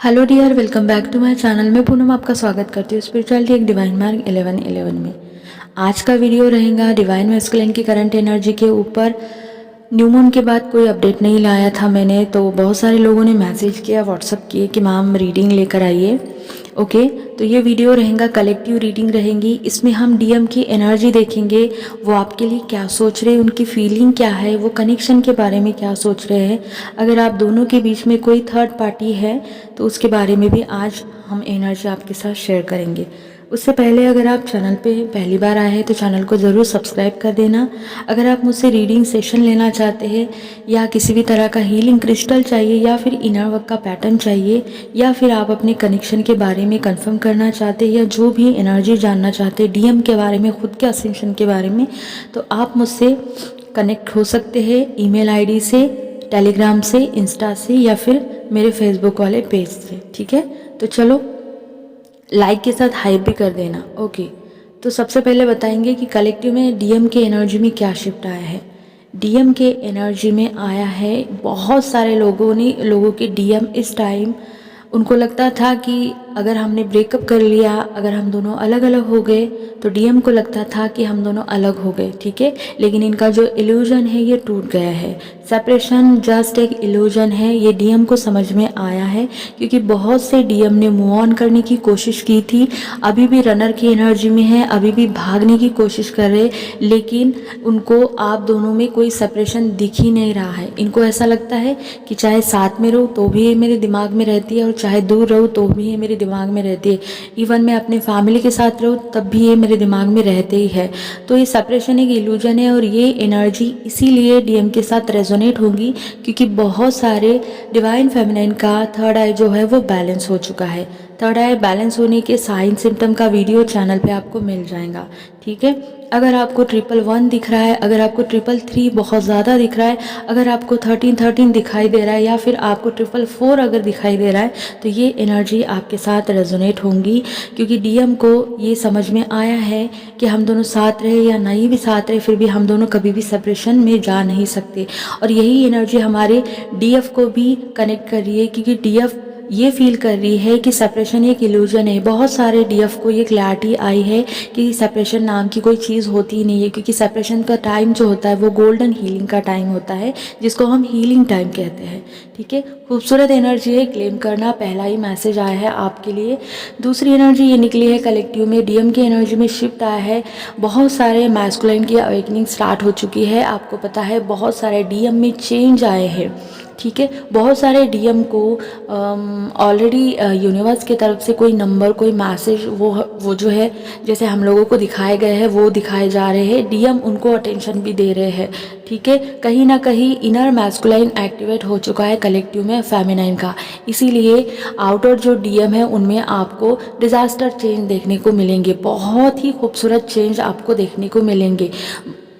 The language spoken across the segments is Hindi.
Hello dear, welcome back to my channel. मैं पूनम आपका स्वागत करती हूँ स्पिरिचुअलिटी एक डिवाइन मार्ग 1111 में। आज का वीडियो रहेगा डिवाइन मैस्कुलिन की करंट एनर्जी के ऊपर। न्यू मून के बाद कोई अपडेट नहीं लाया था मैंने, तो बहुत सारे लोगों ने मैसेज किया, व्हाट्सअप किए कि मैम रीडिंग लेकर आइए। ओके, तो ये वीडियो रहेगा कलेक्टिव रीडिंग रहेंगी। इसमें हम डीएम की एनर्जी देखेंगे, वो आपके लिए क्या सोच रहे हैं, उनकी फीलिंग क्या है, वो कनेक्शन के बारे में क्या सोच रहे हैं। अगर आप दोनों के बीच में कोई थर्ड पार्टी है तो उसके बारे में भी आज हम एनर्जी आपके साथ शेयर करेंगे। उससे पहले अगर आप चैनल पे पहली बार आए हैं तो चैनल को ज़रूर सब्सक्राइब कर देना। अगर आप मुझसे रीडिंग सेशन लेना चाहते हैं या किसी भी तरह का हीलिंग क्रिस्टल चाहिए या फिर इनर वर्क का पैटर्न चाहिए या फिर आप अपने कनेक्शन के बारे में कंफर्म करना चाहते हैं या जो भी एनर्जी जानना चाहते हैं डीएम के बारे में, खुद के असेंशन के बारे में, तो आप मुझसे कनेक्ट हो सकते हैं ईमेल आईडी से, टेलीग्राम से, इंस्टा से या फिर मेरे फेसबुक वाले पेज से। ठीक है, तो चलो लाइक के साथ हाइप भी कर देना। ओके, तो सबसे पहले बताएंगे कि कलेक्टिव में डीएम के एनर्जी में क्या शिफ्ट आया है। डीएम के एनर्जी में आया है, बहुत सारे लोगों के डीएम इस टाइम उनको लगता था कि अगर हमने ब्रेकअप कर लिया, अगर हम दोनों अलग अलग हो गए, तो डीएम को लगता था कि हम दोनों अलग हो गए। ठीक है, लेकिन इनका जो इल्यूजन है ये टूट गया है। सेपरेशन जस्ट एक इल्यूजन है, ये डीएम को समझ में आया है, क्योंकि बहुत से डीएम ने मूव ऑन करने की कोशिश की थी, अभी भी रनर की एनर्जी में है, अभी भी भागने की कोशिश कर रहे, लेकिन उनको आप दोनों में कोई सेपरेशन दिख ही नहीं रहा है। इनको ऐसा लगता है कि चाहे साथ में रहूँ तो भी ये मेरे दिमाग में रहती है और चाहे दूर रहूँ तो भी ये मेरे दिमाग में रहती है। इवन मैं अपने फैमिली के साथ रहूँ तब भी ये मेरे दिमाग में रहते ही है। तो ये सेपरेशन एक इल्यूजन है और ये एनर्जी इसीलिए डीएम के साथ रेजोनेट होगी क्योंकि बहुत सारे डिवाइन फेमिनाइन का थर्ड आई जो है वो बैलेंस हो चुका है। थर्ड आई बैलेंस होने के साइन सिम्टम का वीडियो चैनल पे आपको मिल जाएगा। ठीक है, अगर आपको 111 दिख रहा है, अगर आपको 333 बहुत ज़्यादा दिख रहा है, अगर आपको 1313 दिखाई दे रहा है या फिर आपको 444 अगर दिखाई दे रहा है, तो ये एनर्जी आपके साथ रेजोनेट होंगी क्योंकि डीएम को ये समझ में आया है कि हम दोनों साथ रहे या नहीं भी साथ रहे, फिर भी हम दोनों कभी भी सेपरेशन में जा नहीं सकते। और यही एनर्जी हमारे डीएफ को भी कनेक्ट कर रही है क्योंकि डीएफ ये फील कर रही है कि सेपरेशन एक इल्यूजन है। बहुत सारे डीएफ को ये क्लैरिटी आई है कि सेपरेशन नाम की कोई चीज़ होती ही नहीं है, क्योंकि सेपरेशन का टाइम जो होता है वो गोल्डन हीलिंग का टाइम होता है, जिसको हम हीलिंग टाइम कहते हैं। ठीक है, खूबसूरत एनर्जी है, क्लेम करना। पहला ही मैसेज आया है आपके लिए। दूसरी एनर्जी ये निकली है कलेक्टिव में डीएम की एनर्जी में शिफ्ट आया है। बहुत सारे मैस्कुलाइन की अवेकनिंग स्टार्ट हो चुकी है। आपको पता है बहुत सारे डीएम में चेंज आए हैं। ठीक है, बहुत सारे डीएम को ऑलरेडी यूनिवर्स की तरफ से कोई नंबर, कोई मैसेज वो जो है जैसे हम लोगों को दिखाए गए हैं वो दिखाए जा रहे हैं। डीएम उनको अटेंशन भी दे रहे हैं। ठीक है, कहीं ना कहीं इनर मैस्कुलाइन एक्टिवेट हो चुका है कलेक्टिव में फेमिनाइन का, इसीलिए आउटर जो डीएम है उनमें आपको डिजास्टर चेंज देखने को मिलेंगे। बहुत ही खूबसूरत चेंज आपको देखने को मिलेंगे।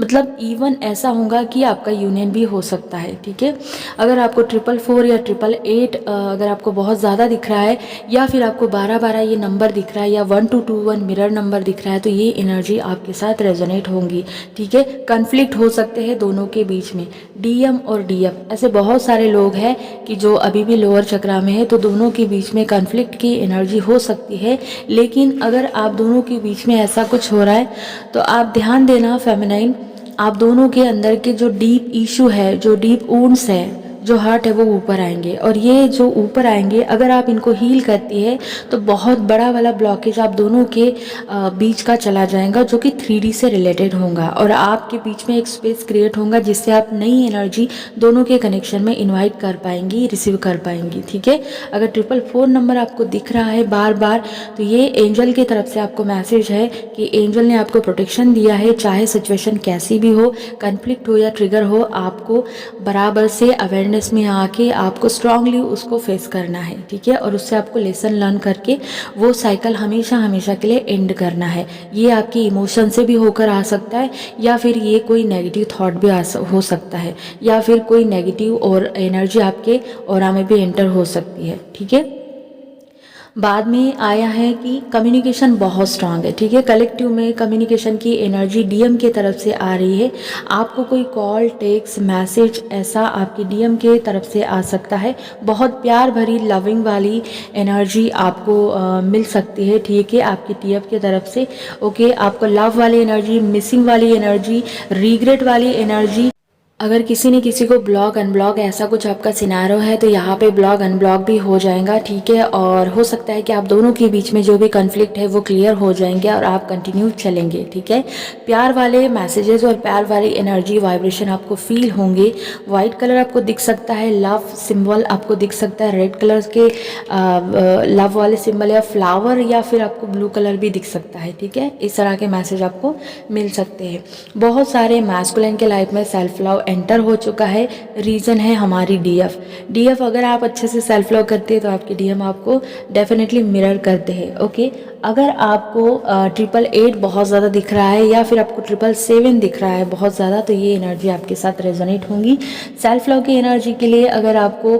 मतलब इवन ऐसा होगा कि आपका यूनियन भी हो सकता है। ठीक है, अगर आपको 444 या 888 अगर आपको बहुत ज़्यादा दिख रहा है या फिर आपको 1212 ये नंबर दिख रहा है या 1221 मिरर नंबर दिख रहा है, तो ये एनर्जी आपके साथ रेजोनेट होंगी। ठीक है, कन्फ्लिक्ट हो सकते हैं दोनों के बीच में, डीएम और डीएफ। ऐसे बहुत सारे लोग हैं कि जो अभी भी लोअर चक्रा में है, तो दोनों के बीच में कन्फ्लिक्ट की एनर्जी हो सकती है। लेकिन अगर आप दोनों के बीच में ऐसा कुछ हो रहा है तो आप ध्यान देना फेमिनाइन, आप दोनों के अंदर के जो डीप इशू है, जो डीप वुंड्स है, जो हर्ट है, वो ऊपर आएंगे। और ये जो ऊपर आएंगे अगर आप इनको हील करती है तो बहुत बड़ा वाला ब्लॉकेज आप दोनों के बीच का चला जाएगा, जो कि 3D से रिलेटेड होगा और आपके बीच में एक स्पेस क्रिएट होगा जिससे आप नई एनर्जी दोनों के कनेक्शन में इन्वाइट कर पाएंगी, रिसीव कर पाएंगी। ठीक है, अगर 444 नंबर आपको दिख रहा है बार बार, तो ये एंजल की तरफ से आपको मैसेज है कि एंजल ने आपको प्रोटेक्शन दिया है। चाहे सिचुएशन कैसी भी हो, कन्फ्लिक्ट हो या ट्रिगर हो, आपको बराबर से अवेयरनेस में आके आपको स्ट्रांगली उसको फेस करना है। ठीक है, और उससे आपको लेसन लर्न करके वो साइकिल हमेशा हमेशा के लिए एंड करना है। ये आपकी इमोशन से भी होकर आ सकता है या फिर ये कोई नेगेटिव थॉट भी हो सकता है या फिर कोई नेगेटिव और एनर्जी आपके ऑरा में भी एंटर हो सकती है। ठीक है, बाद में आया है कि कम्युनिकेशन बहुत स्ट्रांग है, ठीक है। कलेक्टिव में कम्युनिकेशन की एनर्जी डीएम के तरफ से आ रही है। आपको कोई कॉल, टेक्स्ट, मैसेज ऐसा आपके डीएम के तरफ से आ सकता है। बहुत प्यार भरी लविंग वाली एनर्जी आपको मिल सकती है, ठीक है, आपके टीएफ के तरफ से। ओके, आपको लव वाली एनर्जी, मिसिंग वाली एनर्जी, रिग्रेट वाली एनर्जी। अगर किसी ने किसी को ब्लॉक अनब्लॉक ऐसा कुछ आपका सिनारो है तो यहाँ पे ब्लॉक अनब्लॉक भी हो जाएगा, ठीक है। और हो सकता है कि आप दोनों के बीच में जो भी कॉन्फ्लिक्ट है वो क्लियर हो जाएंगे और आप कंटिन्यू चलेंगे, ठीक है। प्यार वाले मैसेजेस और प्यार वाली एनर्जी वाइब्रेशन आपको फील होंगे। वाइट कलर आपको दिख सकता है, लव सिंबल आपको दिख सकता है, रेड कलर के लव वाले सिंबल या फ्लावर, या फिर आपको ब्लू कलर भी दिख सकता है, ठीक है। इस तरह के मैसेज आपको मिल सकते हैं। बहुत सारे मैस्कुलिन के लाइफ में सेल्फ लव एंटर हो चुका है। रीज़न है हमारी डीएफ। अगर आप अच्छे से सेल्फ लव करते हैं तो आपके डीएम आपको डेफिनेटली मिरर करते हैं, ओके। अगर आपको 888 बहुत ज़्यादा दिख रहा है या फिर आपको 777 दिख रहा है बहुत ज़्यादा, तो ये एनर्जी आपके साथ रेजोनेट होंगी। सेल्फ लव की एनर्जी के लिए अगर आपको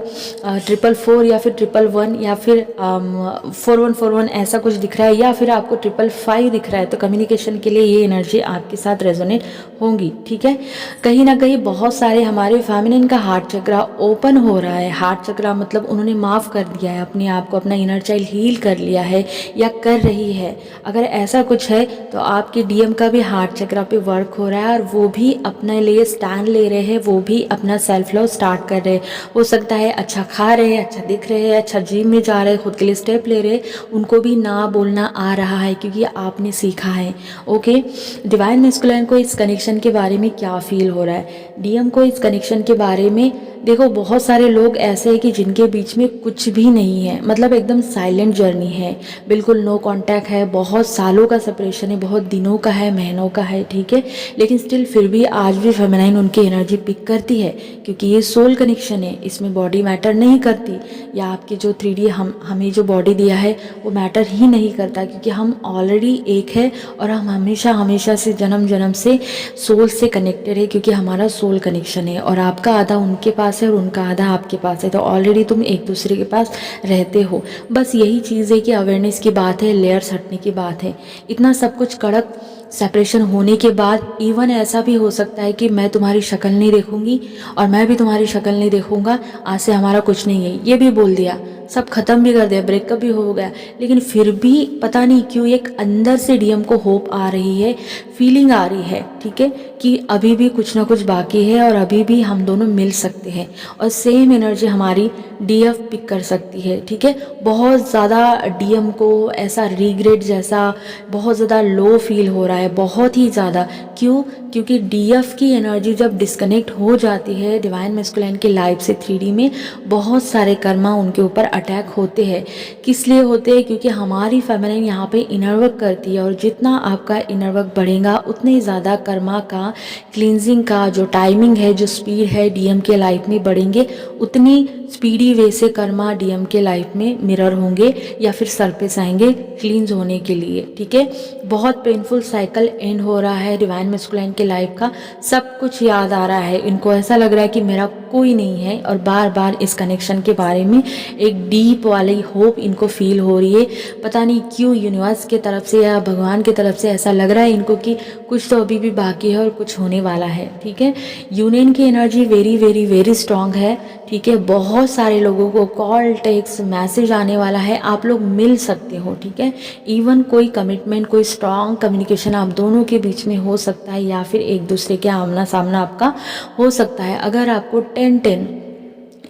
444 या फिर 111 या फिर 4141 ऐसा कुछ दिख रहा है या फिर आपको 555 दिख रहा है, तो कम्युनिकेशन के लिए ये एनर्जी आपके साथ रेजोनेट होंगी, ठीक है। कहीं ना कहीं बहुत सारे हमारे फेमिनिन का हार्ट चक्रा ओपन हो रहा है। हार्ट चक्रा मतलब उन्होंने माफ़ कर दिया है अपने आप को, अपना इनर चाइल्ड हील कर लिया है या कर रही है। अगर ऐसा कुछ है तो आपके डीएम का भी हार्ट चक्रा पे वर्क हो रहा है और वो भी अपने लिए स्टैंड ले रहे हैं, वो भी अपना सेल्फ लव स्टार्ट कर रहे हैं। हो सकता है अच्छा खा रहे हैं, अच्छा दिख रहे हैं, अच्छा जिम में जा रहे हैं, खुद के लिए स्टेप ले रहे हैं, उनको भी ना बोलना आ रहा है क्योंकि आपने सीखा है, ओके। डिवाइन मैस्कुलिन को इस कनेक्शन के बारे में क्या फील हो रहा है? डीएम को इस कनेक्शन के बारे में देखो, बहुत सारे लोग ऐसे हैं कि जिनके बीच में कुछ भी नहीं है, मतलब एकदम साइलेंट जर्नी है, बिल्कुल नो कांटेक्ट है, बहुत सालों का सेपरेशन है, बहुत दिनों का है, महीनों का है, ठीक है। लेकिन स्टिल फिर भी आज भी फेमिनाइन उनकी एनर्जी पिक करती है क्योंकि ये सोल कनेक्शन है, इसमें बॉडी मैटर नहीं करती, या आपकी जो 3D हमें जो बॉडी दिया है वो मैटर ही नहीं करता क्योंकि हम ऑलरेडी एक है और हम हमेशा हमेशा से जन्म जन्म से सोल से कनेक्टेड है क्योंकि हमारा सोल कनेक्शन है। और आपका आधा उनके पास है और उनका आधा आपके पास है, तो ऑलरेडी तुम एक दूसरे के पास रहते हो। बस यही चीज़ है कि अवेयरनेस की बात है, लेयर्स हटने की बात है। इतना सब कुछ कड़क सेपरेशन होने के बाद इवन ऐसा भी हो सकता है कि मैं तुम्हारी शक्ल नहीं देखूंगी और मैं भी तुम्हारी शक्ल नहीं देखूंगा, आज से हमारा कुछ नहीं है, ये भी बोल दिया, सब खत्म भी कर दिया, ब्रेकअप भी हो गया। लेकिन फिर भी पता नहीं क्यों एक अंदर से डीएम को होप आ रही है, फीलिंग आ रही है, ठीक है, कि अभी भी कुछ ना कुछ बाकी है और अभी भी हम दोनों मिल सकते हैं। और सेम एनर्जी हमारी डीएफ पिक कर सकती है, ठीक है। बहुत ज़्यादा डीएम को ऐसा रिग्रेट जैसा बहुत ज़्यादा लो फील हो रहा है, बहुत ही ज़्यादा। क्यों? क्योंकि डीएफ की एनर्जी जब डिस्कनेक्ट हो जाती है डिवाइन मैस्कुलिन की लाइफ से 3D में, बहुत सारे कर्मा उनके ऊपर अटैक होते हैं। किस लिए होते हैं? क्योंकि हमारी फेमिनिन यहाँ पे इनर वर्क करती है और जितना आपका इनर वर्क बढ़ेगा उतने ज़्यादा कर्मा का क्लींजिंग का जो टाइमिंग है, जो स्पीड है डीएम के लाइफ में बढ़ेंगे, उतनी स्पीडी वे से कर्मा डीएम के लाइफ में मिरर होंगे या फिर सरफेस आएंगे क्लींज होने के लिए, ठीक है। बहुत पेनफुल साइकिल एंड हो रहा है डिवाइन मैस्कुलिन के लाइफ का। सब कुछ याद आ रहा है, इनको ऐसा लग रहा है कि मेरा कोई नहीं है और बार बार इस कनेक्शन के बारे में एक डीप वाली होप इनको फील हो रही है। पता नहीं क्यों यूनिवर्स के तरफ से या भगवान की तरफ से ऐसा लग रहा है इनको कि कुछ तो अभी भी बाकी है और कुछ होने वाला है, ठीक है। यूनियन की energy very very very strong है, ठीक है। बहुत सारे लोगों को कॉल, टेक्स्ट, मैसेज आने वाला है, आप लोग मिल सकते हो, ठीक है। इवन कोई कमिटमेंट, कोई स्ट्रांग कम्युनिकेशन आप दोनों के बीच में हो सकता है या फिर एक दूसरे के आमना सामना आपका हो सकता है। अगर आपको 10-10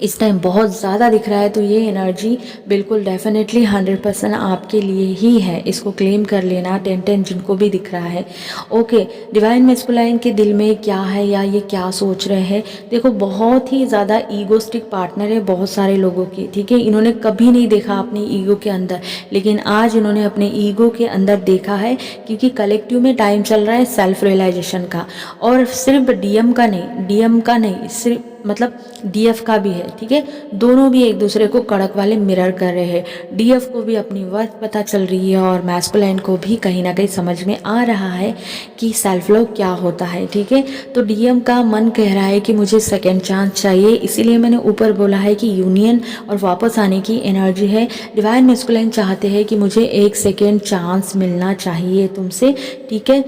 इस टाइम बहुत ज़्यादा दिख रहा है तो ये एनर्जी बिल्कुल डेफिनेटली 100% आपके लिए ही है, इसको क्लेम कर लेना। 10-10 जिनको भी दिख रहा है, ओके। डिवाइन मैस्कुलाइन के दिल में क्या है या ये क्या सोच रहे हैं? देखो, बहुत ही ज़्यादा ईगोस्टिक पार्टनर है बहुत सारे लोगों की, ठीक है। इन्होंने कभी नहीं देखा अपनी ईगो के अंदर, लेकिन आज इन्होंने अपने ईगो के अंदर देखा है क्योंकि कलेक्टिव में टाइम चल रहा है सेल्फ रियलाइजेशन का। और सिर्फ डीएम का नहीं, सिर्फ मतलब डीएफ का भी है, ठीक है। दोनों भी एक दूसरे को कड़क वाले मिरर कर रहे हैं। डीएफ को भी अपनी वर्थ पता चल रही है और मैस्कुलाइन को भी कहीं ना कहीं समझ में आ रहा है कि सेल्फ लव क्या होता है, ठीक है। तो डीएम का मन कह रहा है कि मुझे सेकेंड चांस चाहिए, इसीलिए मैंने ऊपर बोला है कि यूनियन और वापस आने की एनर्जी है। डिवाइन मैस्कुलाइन चाहते हैं कि मुझे एक सेकेंड चांस मिलना चाहिए तुमसे, ठीक है।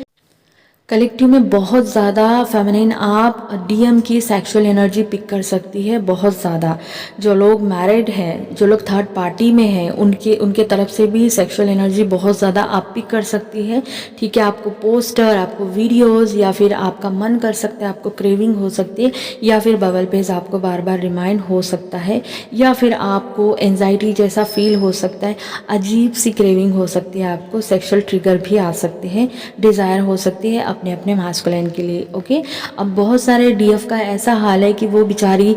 कलेक्टिव में बहुत ज़्यादा फेमिनिन आप डीएम की सेक्सुअल एनर्जी पिक कर सकती है, बहुत ज़्यादा। जो लोग मैरिड हैं, जो लोग थर्ड पार्टी में हैं, उनके तरफ से भी सेक्सुअल एनर्जी बहुत ज़्यादा आप पिक कर सकती है, ठीक है। आपको पोस्टर, आपको वीडियोस, या फिर आपका मन कर सकता है, आपको क्रेविंग हो सकती है, या फिर बबल पेज आपको बार बार रिमाइंड हो सकता है, या फिर आपको एंजाइटी जैसा फील हो सकता है, अजीब सी क्रेविंग हो सकती है, आपको सेक्सुअल ट्रिगर भी आ सकते हैं, डिज़ायर हो सकती है अपने अपने मैस्कुलाइन के लिए, ओके। अब बहुत सारे डीएफ का ऐसा हाल है कि वो बेचारी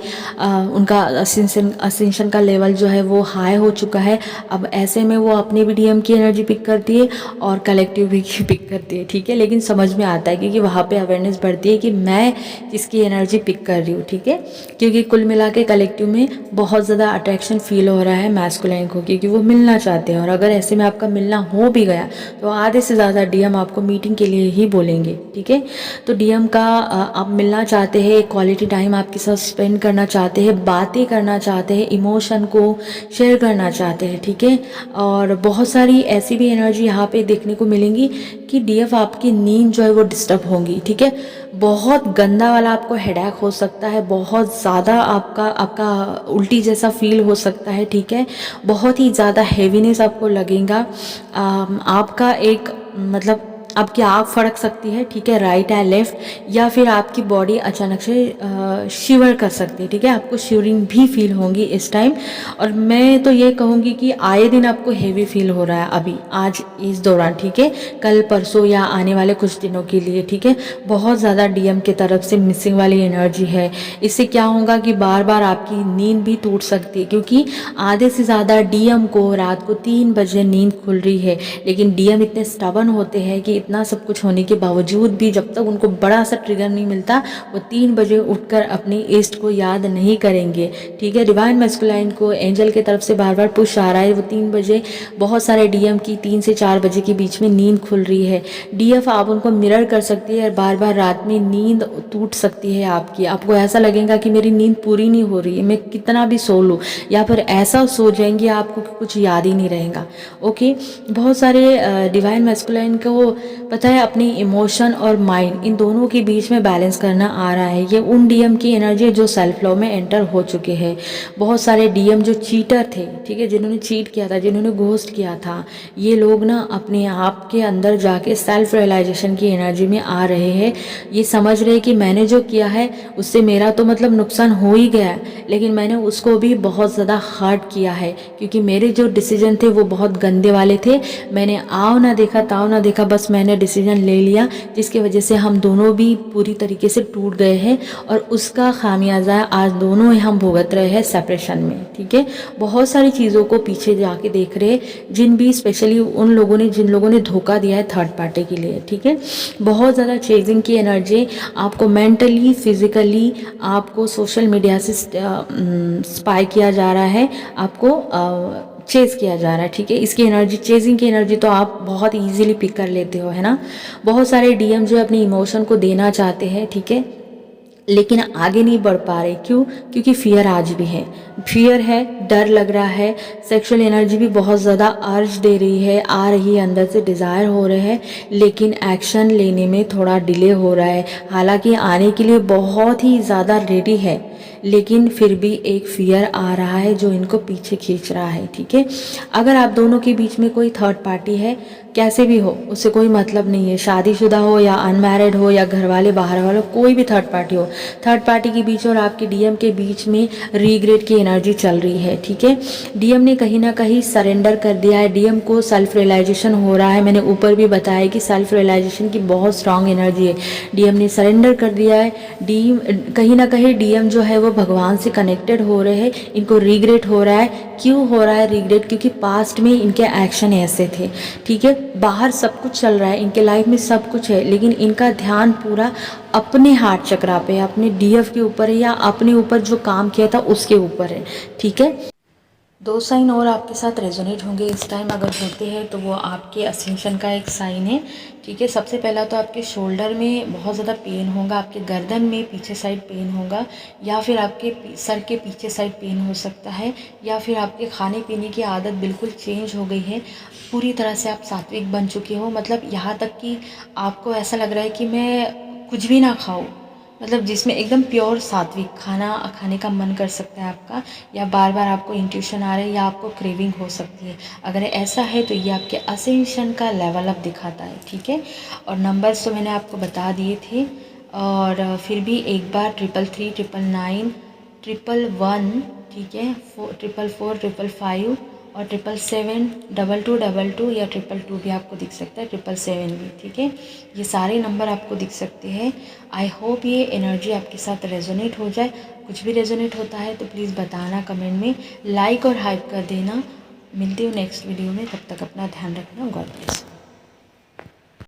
उनका असेंशन का लेवल जो है वो हाई हो चुका है। अब ऐसे में वो अपने भी डीएम की एनर्जी पिक करती है और कलेक्टिव भी की पिक करती है, ठीक है। लेकिन समझ में आता है क्योंकि वहाँ पे अवेयरनेस बढ़ती है कि मैं किसकी एनर्जी पिक कर रही हूँ, ठीक है। क्योंकि कुल मिला के कलेक्टिव में बहुत ज़्यादा अट्रैक्शन फील हो रहा है मैस्कुलाइन को, क्योंकि वो मिलना चाहते हैं। और अगर ऐसे में आपका मिलना हो भी गया तो आधे से ज़्यादा डीएम आपको मीटिंग के लिए ही बोलेंगे, ठीक है। तो डीएम का आप मिलना चाहते हैं, क्वालिटी टाइम आपके साथ स्पेंड करना चाहते हैं, बातें करना चाहते हैं, इमोशन को शेयर करना चाहते हैं, ठीक है। और बहुत सारी ऐसी भी एनर्जी यहाँ पे देखने को मिलेंगी कि डीएफ आपकी नींद जो है वो डिस्टर्ब होंगी, ठीक है। बहुत गंदा वाला आपको हेडेक हो सकता है, बहुत ज़्यादा आपका उल्टी जैसा फील हो सकता है, ठीक है। बहुत ही ज़्यादा हेवीनेस आपको लगेगा। आपका एक मतलब आपकी आँख फड़क सकती है, ठीक है, राइट या लेफ्ट, या फिर आपकी बॉडी अचानक से शिवर कर सकती है, ठीक है। आपको शिवरिंग भी फील होंगी इस टाइम। और मैं तो ये कहूँगी कि आए दिन आपको हेवी फील हो रहा है अभी आज इस दौरान, ठीक है, कल परसों या आने वाले कुछ दिनों के लिए, ठीक है। बहुत ज़्यादा डीएम की तरफ से मिसिंग वाली एनर्जी है। इससे क्या होगा कि बार बार आपकी नींद भी टूट सकती है, क्योंकि आधे से ज़्यादा डीएम को रात को 3 बजे नींद खुल रही है। लेकिन डीएम इतने स्टबन होते हैं कि इतना सब कुछ होने के बावजूद भी जब तक उनको बड़ा सा ट्रिगर नहीं मिलता वो 3 बजे उठकर अपनी ईस्ट को याद नहीं करेंगे, ठीक है। डिवाइन मैस्कुलाइन को एंजल की तरफ से बार बार पुश आ रहा है, वो 3 बजे बहुत सारे डीएम की 3 से 4 बजे के बीच में नींद खुल रही है। डीएफ आप उनको मिरर कर सकती है और बार बार रात में नींद टूट सकती है आपकी। आपको ऐसा लगेगा कि मेरी नींद पूरी नहीं हो रही है, मैं कितना भी सो लूँ, या फिर ऐसा सो जाएंगे आपको कि कुछ याद ही नहीं रहेगा, ओके। बहुत सारे डिवाइन मैस्कुलाइन को पता है अपनी इमोशन और माइंड इन दोनों के बीच में बैलेंस करना आ रहा है। ये उन डीएम की एनर्जी है जो सेल्फ लव में एंटर हो चुके हैं। बहुत सारे डीएम जो चीटर थे, ठीक है, जिन्होंने चीट किया था, जिन्होंने घोस्ट किया था, ये लोग ना अपने आप के अंदर जाके सेल्फ रियलाइजेशन की एनर्जी में आ रहे हैं। ये समझ रहे कि मैंने जो किया है उससे मेरा तो मतलब नुकसान हो ही गया, लेकिन मैंने उसको भी बहुत ज़्यादा हर्ट किया है, क्योंकि मेरे जो डिसीजन थे वो बहुत गंदे वाले थे। मैंने आओ ना देखा ताओ ना देखा, बस मैंने डिसीजन ले लिया, जिसकी वजह से हम दोनों भी पूरी तरीके से टूट गए हैं। और उसका खामियाजा आज दोनों हम भुगत रहे हैं सेपरेशन में, ठीक है। बहुत सारी चीज़ों को पीछे जाके देख रहे जिन भी स्पेशली उन लोगों ने जिन लोगों ने धोखा दिया है थर्ड पार्टी के लिए, ठीक है। बहुत ज़्यादा चेजिंग की एनर्जी आपको मेंटली फिजिकली आपको सोशल मीडिया से स्पाई किया जा रहा है, आपको चेज़ किया जा रहा है, ठीक है। इसकी एनर्जी, चेजिंग की एनर्जी तो आप बहुत इजीली पिक कर लेते हो, है ना। बहुत सारे डीएम जो अपनी इमोशन को देना चाहते हैं, ठीक है, लेकिन आगे नहीं बढ़ पा रहे। क्यों? क्योंकि फियर आज भी है, फियर है, डर लग रहा है। सेक्सुअल एनर्जी भी बहुत ज़्यादा अर्ज दे रही है, आ रही है, अंदर से डिज़ायर हो रहे हैं, लेकिन एक्शन लेने में थोड़ा डिले हो रहा है। हालांकि आने के लिए बहुत ही ज़्यादा रेडी है, लेकिन फिर भी एक फियर आ रहा है जो इनको पीछे खींच रहा है, ठीक है। अगर आप दोनों के बीच में कोई थर्ड पार्टी है, कैसे भी हो, उससे कोई मतलब नहीं है, शादीशुदा हो या अनमैरिड हो या घर वाले बाहर वाले, कोई भी थर्ड पार्टी हो, थर्ड पार्टी के बीच और आपके डीएम के बीच में रीग्रेट की एनर्जी चल रही है, ठीक है। डीएम ने कहीं ना कहीं सरेंडर कर दिया है, डीएम को सेल्फ रियलाइजेशन हो रहा है। मैंने ऊपर भी बताया कि सेल्फ रियलाइजेशन की बहुत स्ट्रांग एनर्जी है, डीएम ने सरेंडर कर दिया है। कहीं ना कहीं डीएम जो है वो भगवान से कनेक्टेड हो रहे हैं, इनको रीग्रेट हो रहा है क्यों हो रहा है रिग्रेट, क्योंकि पास्ट में इनके एक्शन ऐसे थे, ठीक है। बाहर सब कुछ चल रहा है, इनके लाइफ में सब कुछ है, लेकिन इनका ध्यान पूरा अपने हार्ट चक्रा पे है, अपने डीएफ के ऊपर है, या अपने ऊपर जो काम किया था उसके ऊपर है, ठीक है। दो साइन और आपके साथ रेजोनेट होंगे इस टाइम, अगर होते हैं तो वो आपके असेंशन का एक साइन है, ठीक है। सबसे पहला तो आपके शोल्डर में बहुत ज़्यादा पेन होगा, आपके गर्दन में पीछे साइड पेन होगा, या फिर आपके सर के पीछे साइड पेन हो सकता है, या फिर आपके खाने पीने की आदत बिल्कुल चेंज हो गई है, पूरी तरह से आप सात्विक बन चुके हो, मतलब यहाँ तक कि आपको ऐसा लग रहा है कि मैं कुछ भी ना खाऊँ, मतलब जिसमें एकदम प्योर सात्विक खाना खाने का मन कर सकता है आपका, या बार बार आपको इंट्यूशन आ रहा है, या आपको क्रेविंग हो सकती है। अगर ऐसा है तो ये आपके असेंशन का लेवल अप दिखाता है, ठीक है। और नंबर्स तो मैंने आपको बता दिए थे, और फिर भी एक बार 333, 999, 111, ठीक है, 444, 555 और 777, 2222 या 222 भी आपको दिख सकता है, 777 भी, ठीक है। ये सारे नंबर आपको दिख सकते हैं। आई होप ये एनर्जी आपके साथ रेजोनेट हो जाए। कुछ भी रेजोनेट होता है तो प्लीज़ बताना कमेंट में, लाइक और हाइप कर देना। मिलती हूँ नेक्स्ट वीडियो में, तब तक अपना ध्यान रखना। God bless.